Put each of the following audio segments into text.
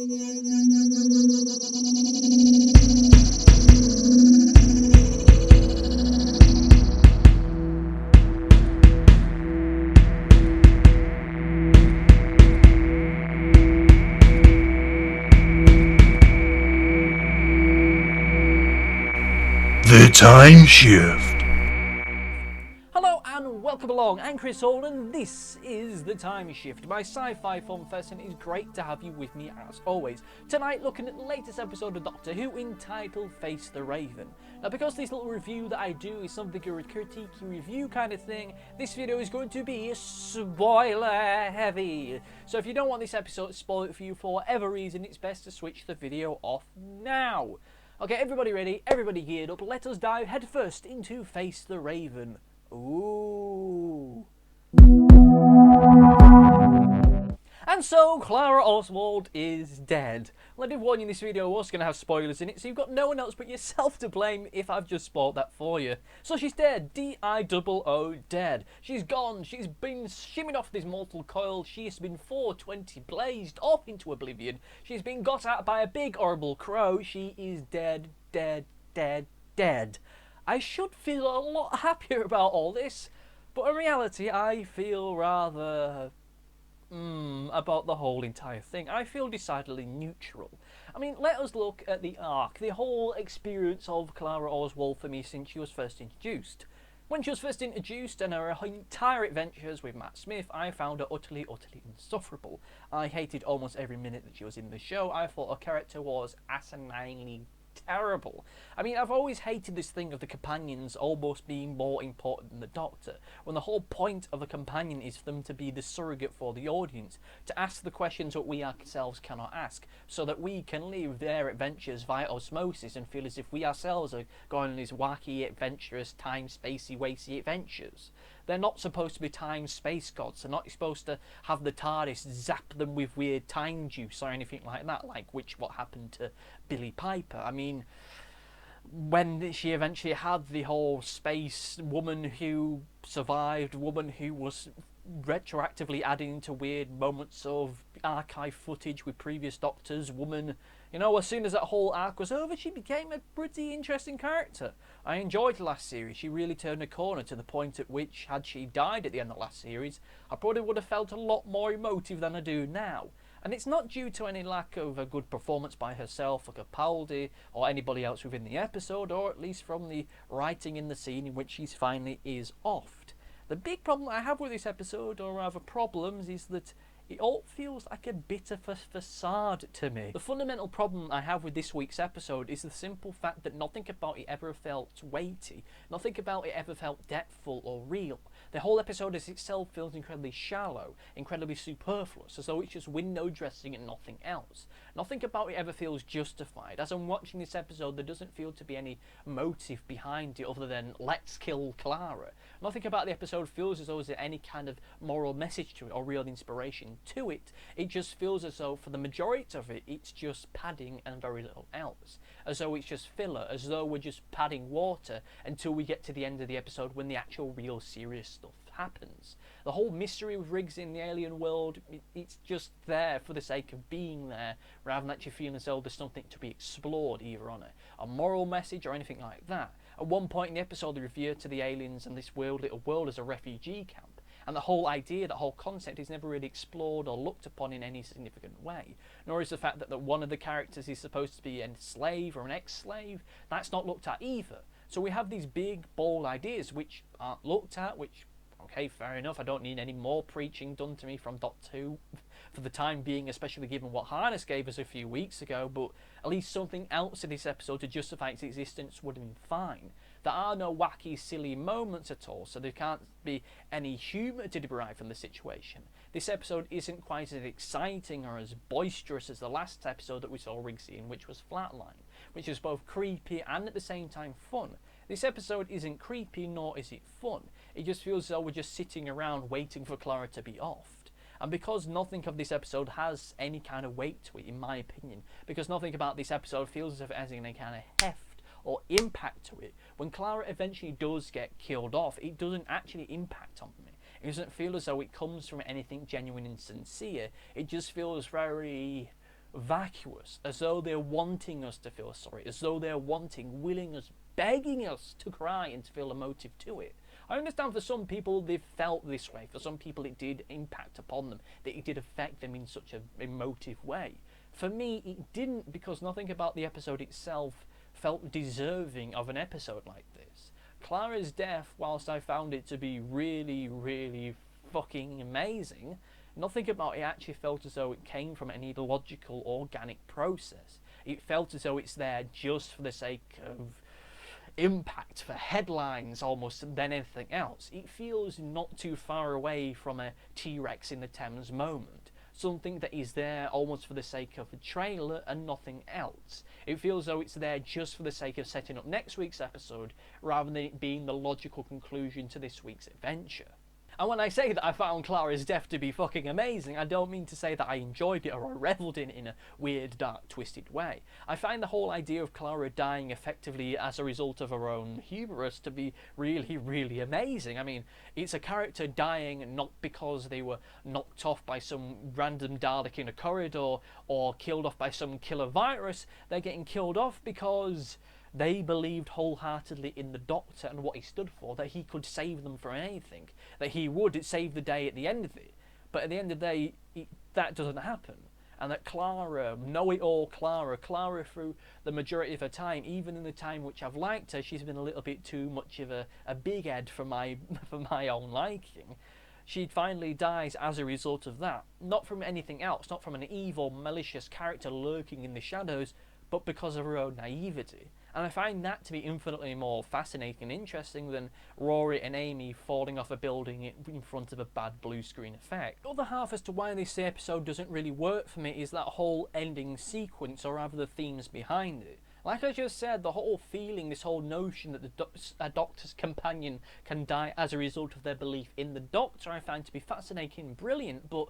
The Timeshift. Hello and welcome along, I'm Chris Hall and this is The Timeshift, my sci-fi film fest, and it is great to have you with me as always. Tonight looking at the latest episode of Doctor Who entitled Face the Raven. Now because this little review that I do is something of a critique review kind of thing, this video is going to be spoiler heavy. So if you don't want this episode spoiled for you for whatever reason, it's best to switch the video off now. Okay, everybody ready, everybody geared up, let us dive headfirst into Face the Raven. Ooh. And so, Clara Oswald is dead. Let me warn you, this video was going to have spoilers in it, so you've got no one else but yourself to blame if I've just spoiled that for you. So she's dead. D-I-double-O, dead. She's gone. She's been shimmied off this mortal coil. She has been 420 blazed off into oblivion. She's been got at by a big horrible crow. She is dead, dead, dead, dead. I should feel a lot happier about all this, but in reality I feel rather about the whole entire thing. I feel decidedly neutral. I mean, let us look at the arc, the whole experience of Clara Oswald for me since she was first introduced. When she was first introduced and her entire adventures with Matt Smith, I found her utterly insufferable. I hated almost every minute that she was in the show. I thought her character was asininely terrible. I mean, I've always hated this thing of the companions almost being more important than the Doctor, when the whole point of a companion is for them to be the surrogate for the audience, to ask the questions that we ourselves cannot ask, so that we can live their adventures via osmosis and feel as if we ourselves are going on these wacky, adventurous, time-spacey, wacy adventures. They're not supposed to be time-space gods. They're not supposed to have the TARDIS zap them with weird time juice or anything like that, like what happened to Billie Piper. I mean, when she eventually had the whole space woman who survived, woman who was retroactively adding into weird moments of archive footage with previous Doctors, woman, you know, as soon as that whole arc was over, she became a pretty interesting character. I enjoyed the last series. She really turned a corner to the point at which, had she died at the end of the last series, I probably would have felt a lot more emotive than I do now. And it's not due to any lack of a good performance by herself or Capaldi or anybody else within the episode, or at least from the writing in the scene in which she finally is offed. The big problem I have with this episode, or rather problems, is that it all feels like a bit of a facade to me. The fundamental problem I have with this week's episode is the simple fact that nothing about it ever felt weighty. Nothing about it ever felt depthful or real. The whole episode as itself feels incredibly shallow, incredibly superfluous, as though it's just window dressing and nothing else. Nothing about it ever feels justified. As I'm watching this episode, there doesn't feel to be any motive behind it other than let's kill Clara. Nothing about the episode feels as though there's any kind of moral message to it or real inspiration to it. It just feels as though for the majority of it, it's just padding and very little else. As though it's just filler, as though we're just padding water until we get to the end of the episode when the actual real serious stuff happens. The whole mystery with Riggs in the alien world, it's just there for the sake of being there, rather than actually feeling as though there's something to be explored, either on a moral message or anything like that. At one point in the episode, they refer to the aliens and this little world as a refugee camp. And the whole idea, that whole concept is never really explored or looked upon in any significant way. Nor is the fact that one of the characters is supposed to be a slave or an ex-slave. That's not looked at either. So we have these big, bold ideas which aren't looked at, which, okay, fair enough, I don't need any more preaching done to me from Doctor Who for the time being, especially given what Harness gave us a few weeks ago, but at least something else in this episode to justify its existence would have been fine. There are no wacky, silly moments at all, so there can't be any humour to derive from the situation. This episode isn't quite as exciting or as boisterous as the last episode that we saw Riggs in, which was Flatline, which is both creepy and at the same time fun. This episode isn't creepy, nor is it fun. It just feels as though we're just sitting around waiting for Clara to be offed. And because nothing of this episode has any kind of weight to it, in my opinion, because nothing about this episode feels as if it has any kind of heft or impact to it, when Clara eventually does get killed off, it doesn't actually impact on me. It doesn't feel as though it comes from anything genuine and sincere. It just feels very vacuous, as though they're wanting us to feel sorry, as though they're willing us, begging us to cry and to feel emotive to it. I understand for some people they've felt this way, for some people it did impact upon them, that it did affect them in such an emotive way. For me, it didn't, because nothing about the episode itself felt deserving of an episode like this. Clara's death, whilst I found it to be really, really fucking amazing, nothing about it actually felt as though it came from any logical, organic process. It felt as though it's there just for the sake of impact, for headlines almost, than anything else. It feels not too far away from a T-Rex in the Thames moment. Something that is there almost for the sake of a trailer and nothing else. It feels as though it's there just for the sake of setting up next week's episode, rather than it being the logical conclusion to this week's adventure. And when I say that I found Clara's death to be fucking amazing, I don't mean to say that I enjoyed it or I revelled in it in a weird, dark, twisted way. I find the whole idea of Clara dying effectively as a result of her own hubris to be really, really amazing. I mean, it's a character dying not because they were knocked off by some random Dalek in a corridor or killed off by some killer virus. They're getting killed off because they believed wholeheartedly in the Doctor and what he stood for, that he could save them from anything, that he would save the day at the end of it. But at the end of the day, that doesn't happen. And that Clara, know-it-all Clara through the majority of her time, even in the time which I've liked her, she's been a little bit too much of a big head for my own liking. She finally dies as a result of that. Not from anything else, not from an evil, malicious character lurking in the shadows, but because of her own naivety. And I find that to be infinitely more fascinating and interesting than Rory and Amy falling off a building in front of a bad blue screen effect. The other half as to why this episode doesn't really work for me is that whole ending sequence, or rather the themes behind it. Like I just said, the whole feeling, this whole notion that a Doctor's companion can die as a result of their belief in the Doctor, I find to be fascinating and brilliant, but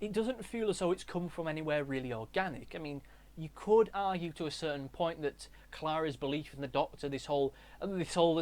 it doesn't feel as though it's come from anywhere really organic. I mean, you could argue to a certain point that Clara's belief in the Doctor, this whole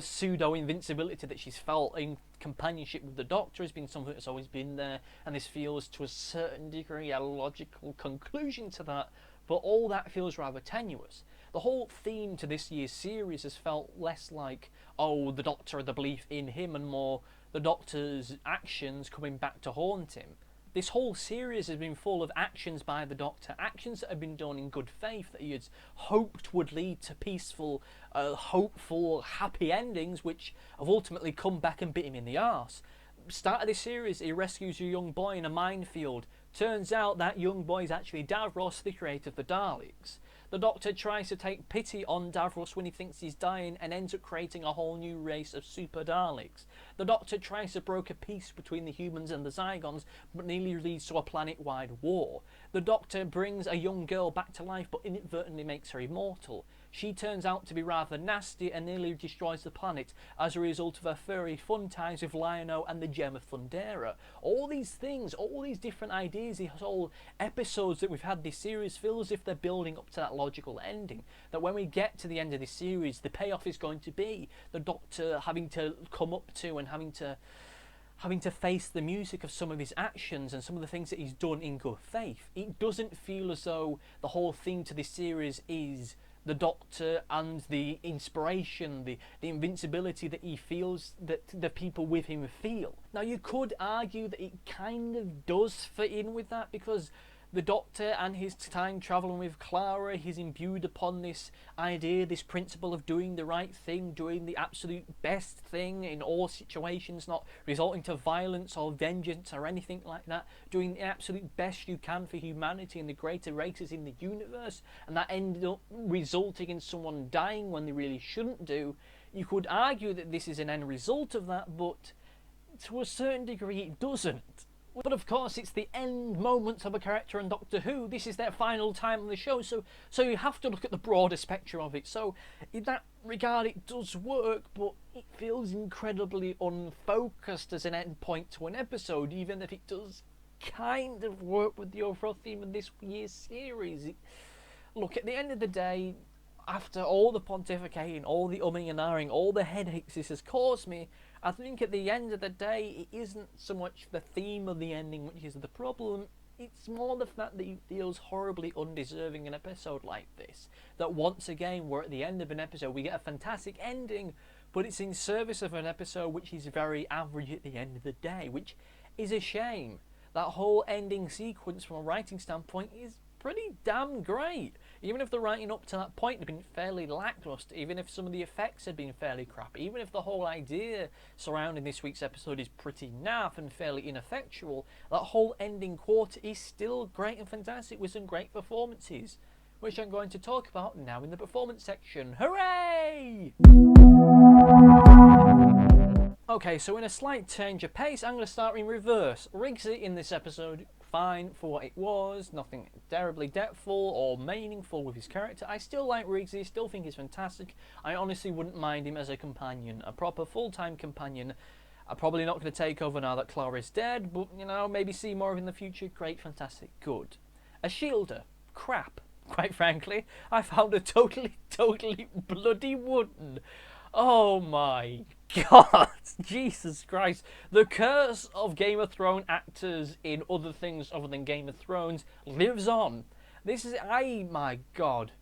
pseudo-invincibility that she's felt in companionship with the Doctor, has been something that's always been there, and this feels to a certain degree a logical conclusion to that, but all that feels rather tenuous. The whole theme to this year's series has felt less like, oh, the Doctor, the belief in him, and more the Doctor's actions coming back to haunt him. This whole series has been full of actions by the Doctor, actions that have been done in good faith, that he had hoped would lead to peaceful, hopeful, happy endings, which have ultimately come back and bit him in the arse. Start of this series, he rescues a young boy in a minefield. Turns out that young boy is actually Davros, the creator of the Daleks. The Doctor tries to take pity on Davros when he thinks he's dying and ends up creating a whole new race of super Daleks. The Doctor tries to broker peace between the humans and the Zygons, but nearly leads to a planet-wide war. The Doctor brings a young girl back to life, but inadvertently makes her immortal. She turns out to be rather nasty and nearly destroys the planet as a result of her furry fun ties with Lion-O and the Gem of Thundera. All these things, all these different ideas, these whole episodes that we've had this series feel as if they're building up to that logical ending. That when we get to the end of this series, the payoff is going to be the Doctor having to come up to and having to face the music of some of his actions and some of the things that he's done in good faith. It doesn't feel as though the whole theme to this series is the Doctor and the inspiration, the invincibility that he feels that the people with him feel. Now, you could argue that it kind of does fit in with that, because the Doctor and his time travelling with Clara, he's imbued upon this idea, this principle of doing the right thing, doing the absolute best thing in all situations, not resorting to violence or vengeance or anything like that, doing the absolute best you can for humanity and the greater races in the universe, and that ended up resulting in someone dying when they really shouldn't do. You could argue that this is an end result of that, but to a certain degree it doesn't. But of course, it's the end moments of a character on Doctor Who. This is their final time on the show, so you have to look at the broader spectrum of it. So in that regard, it does work, but it feels incredibly unfocused as an end point to an episode, even if it does kind of work with the overall theme of this year's series. Look, at the end of the day, after all the pontificating, all the umming and ahhing, all the headaches this has caused me, I think at the end of the day, it isn't so much the theme of the ending which is the problem, it's more the fact that he feels horribly undeserving in an episode like this. That once again, we're at the end of an episode, we get a fantastic ending, but it's in service of an episode which is very average at the end of the day, which is a shame. That whole ending sequence from a writing standpoint is pretty damn great. Even if the writing up to that point had been fairly lackluster, even if some of the effects had been fairly crap, even if the whole idea surrounding this week's episode is pretty naff and fairly ineffectual, that whole ending quarter is still great and fantastic with some great performances, which I'm going to talk about now in the performance section. Hooray! Okay, so in a slight change of pace, I'm going to start in reverse. Riggsy in this episode, fine for what it was, nothing terribly depthful or meaningful with his character. I still like Riggsy, still think he's fantastic. I honestly wouldn't mind him as a companion, a proper full-time companion. I'm probably not going to take over now that Clara's dead, but, you know, maybe see more of in the future. Great, fantastic, good. A shielder, crap, quite frankly. I found her totally bloody wooden. Oh my God, Jesus Christ. The curse of Game of Thrones actors in other things other than Game of Thrones lives on. My God.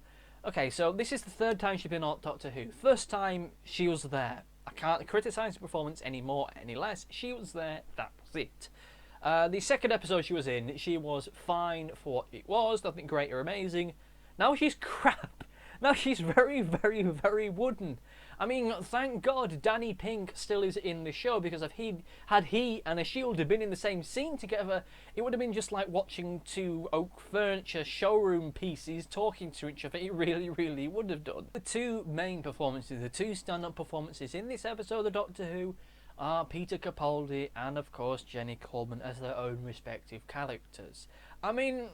Okay, so this is the third time she's been on Doctor Who. First time, she was there. I can't criticise the performance any more, any less. She was there, that was it. The second episode she was in, she was fine for what it was, nothing great or amazing. Now she's crap. Now she's very wooden. I mean, thank God Danny Pink still is in the show, because if had he and a shielder been in the same scene together, it would have been just like watching two oak furniture showroom pieces talking to each other. It really would have done. The two main performances, the two stand-up performances in this episode of Doctor Who are Peter Capaldi and, of course, Jenny Coleman as their own respective characters. I mean,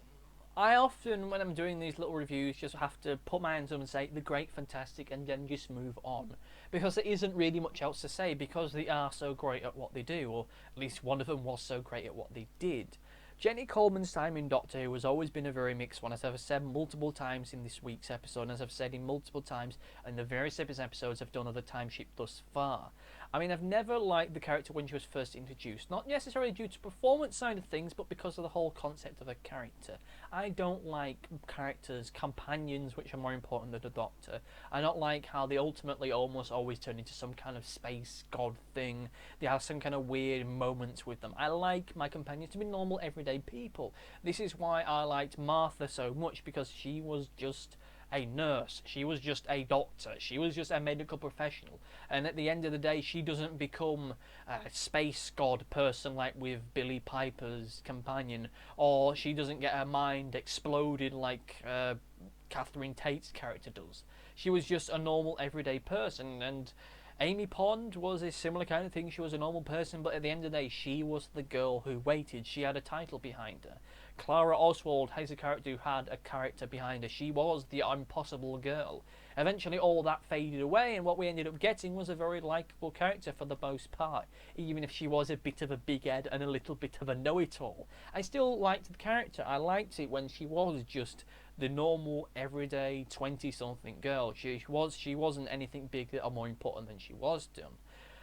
I often, when I'm doing these little reviews, just have to put my hands up and say the great, fantastic, and then just move on. Because there isn't really much else to say, because they are so great at what they do, or at least one of them was so great at what they did. Jenny Coleman's time in Doctor Who has always been a very mixed one, as I've said multiple times in this week's episode, and as I've said in multiple times in the various episodes I've done of the Timeshift thus far. I mean, I've never liked the character when she was first introduced, not necessarily due to performance side of things, but because of the whole concept of a character. I don't like characters, companions, which are more important than the Doctor. I don't like how they ultimately almost always turn into some kind of space god thing. They have some kind of weird moments with them. I like my companions to be normal, everyday people. This is why I liked Martha so much, because she was just a nurse, she was just a doctor, she was just a medical professional, and at the end of the day she doesn't become a space god person like with Billie Piper's companion, or she doesn't get her mind exploded like Catherine Tate's character does. She was just a normal everyday person, and Amy Pond was a similar kind of thing. She was a normal person, but at the end of the day she was the girl who waited. She had a title behind her. Clara Oswald has a character who had a character behind her. She was the impossible girl. Eventually all that faded away, and what we ended up getting was a very likeable character for the most part, even if she was a bit of a big head and a little bit of a know-it-all. I still liked the character. I liked it when she was just the normal, everyday 20-something girl. She wasn't anything bigger or more important than she was done.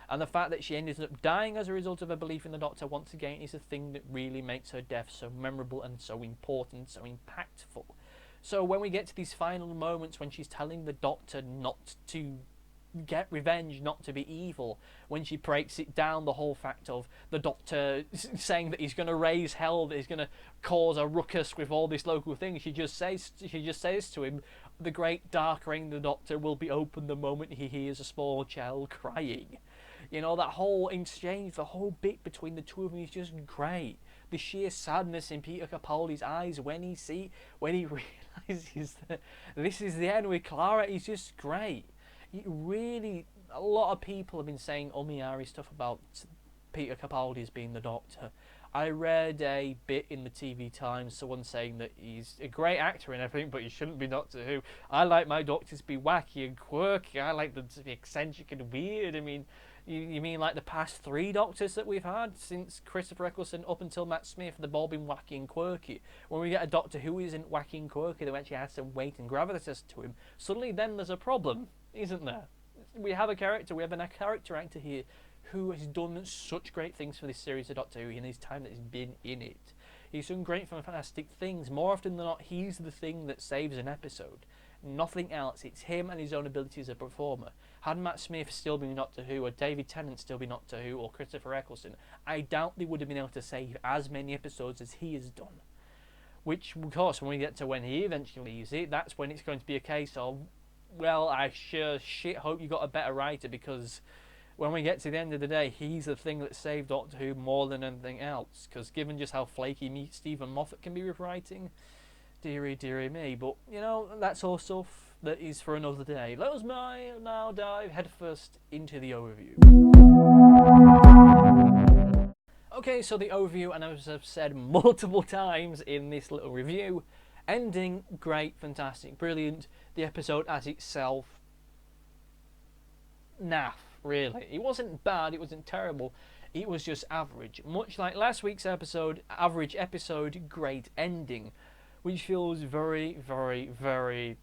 And the fact that she ended up dying as a result of her belief in the Doctor, once again, is a thing that really makes her death so memorable and so important, so impactful. So when we get to these final moments when she's telling the Doctor not to get revenge, not to be evil, when she breaks it down, the whole fact of the Doctor saying that he's going to raise hell, that he's going to cause a ruckus with all these local things, she just says to him, the great dark ring, the Doctor will be open the moment he hears a small child crying. You know, that whole exchange, the whole bit between the two of them is just great. The sheer sadness in Peter Capaldi's eyes when he realises that this is the end with Clara is just great. It really, a lot of people have been saying ummy-ary stuff about Peter Capaldi as being the Doctor. I read a bit in the TV Times, someone saying that he's a great actor and everything, but he shouldn't be Doctor Who. I like my Doctors to be wacky and quirky. I like them to be eccentric and weird. I mean, you mean like the past 3 Doctors that we've had since Christopher Eccleston up until Matt Smith? They've all been wacky and quirky. When we get a Doctor who isn't wacky and quirky, that actually has some weight and gravitas to him, suddenly then there's a problem, isn't there? We have a character, we have a character actor here who has done such great things for this series of Doctor Who in his time that he's been in it. He's done great, fantastic things. More often than not, he's the thing that saves an episode. Nothing else. It's him and his own ability as a performer. Had Matt Smith still been Doctor Who, or David Tennant still been Doctor Who, or Christopher Eccleston, I doubt they would have been able to save as many episodes as he has done. Which, of course, when we get to when he eventually leaves it, that's when it's going to be a case of, well, I sure shit hope you got a better writer, because when we get to the end of the day, he's the thing that saved Doctor Who more than anything else. Because given just how flaky Stephen Moffat can be with writing, dearie me. But, you know, that's all stuff that is for another day. Let us now dive headfirst into the overview. Okay, so the overview, and as I've said multiple times in this little review, ending, great, fantastic, brilliant. The episode as itself, naff, really. It wasn't bad, it wasn't terrible, it was just average. Much like last week's episode, average episode, great ending. Which feels very, very, very,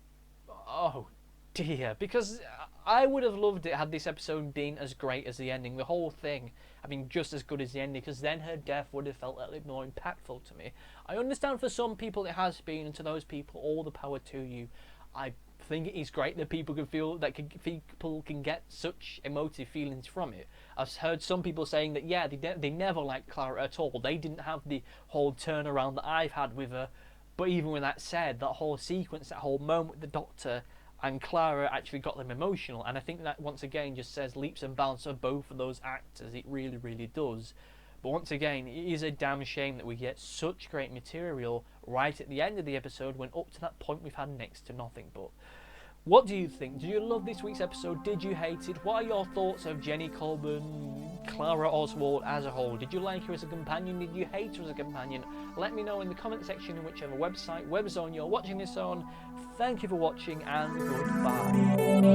oh dear, because I would have loved it had this episode been as great as the ending. The whole thing, I mean, just as good as the ending, because then her death would have felt a little more impactful to me. I understand for some people it has been, and to those people, all the power to you. I think it is great that people can feel that people can get such emotive feelings from it. I've heard some people saying that they never liked Clara at all. They didn't have the whole turnaround that I've had with her. But even with that said, that whole sequence, that whole moment with the Doctor and Clara actually got them emotional, and I think that once again just says leaps and bounds for both of those actors. It really, really does. But once again, it is a damn shame that we get such great material right at the end of the episode, when up to that point we've had next to nothing. But what do you think? Did you love this week's episode? Did you hate it? What are your thoughts of Jenny Colburn, Clara Oswald as a whole? Did you like her as a companion? Did you hate her as a companion? Let me know in the comment section in whichever website, web zone you're watching this on. Thank you for watching, and goodbye.